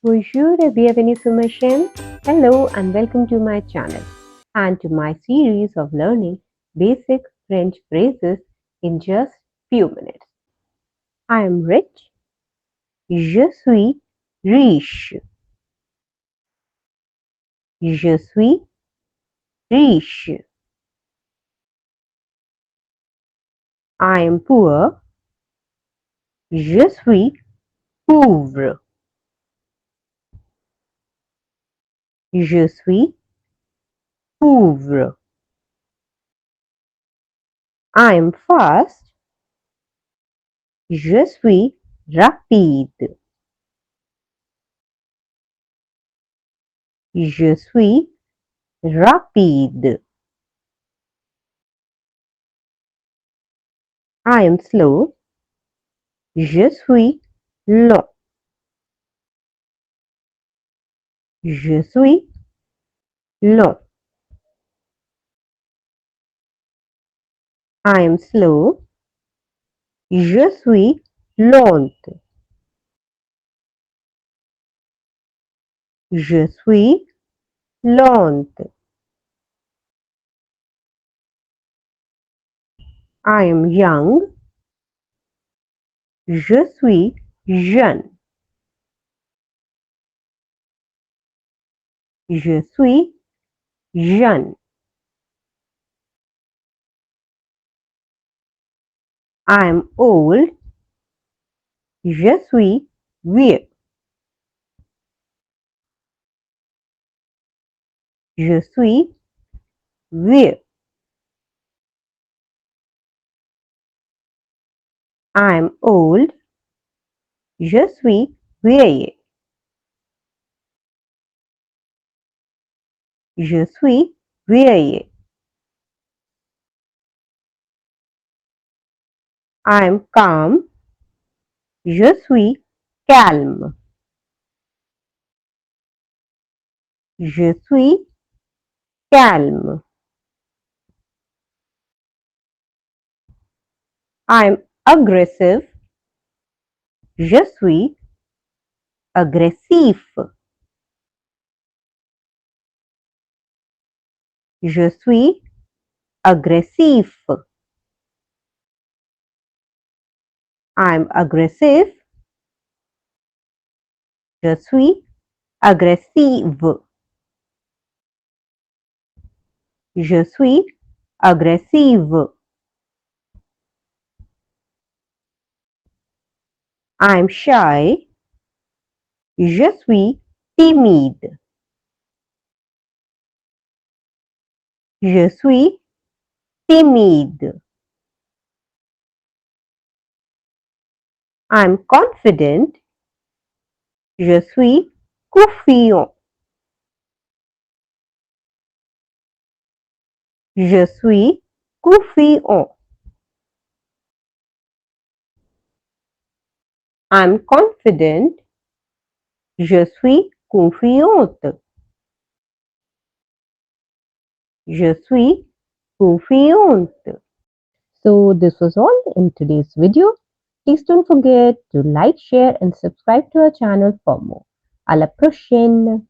Bonjour et bienvenue sur ma chaîne. Hello and welcome to my channel and to my series of learning basic French phrases in just few minutes. I am rich. Je suis riche. Je suis riche. I am poor. Je suis pauvre. Je suis pauvre. I am fast. Je suis rapide. Je suis rapide. I am slow. Je suis lent. Je suis lent. I am slow. Je suis lente. Je suis lente. I am young. Je suis jeune. Je suis jeune. I am old. Je suis vieux. Je suis vieux. I am old. Je suis vieille. Je suis vieille. I am calm. Je suis calme. Je suis calme. I am aggressive. Je suis agressif. Je suis agressif. I am aggressive. Je suis agressive. Je suis agressive. I am shy. Je suis timide. Je suis timide. I am confident. Je suis confiant. Je suis confiant. I am confident. Je suis confiante. Je suis confiante. So this was all in today's video. Please don't forget to like, share and subscribe to our channel for more. À la prochaine!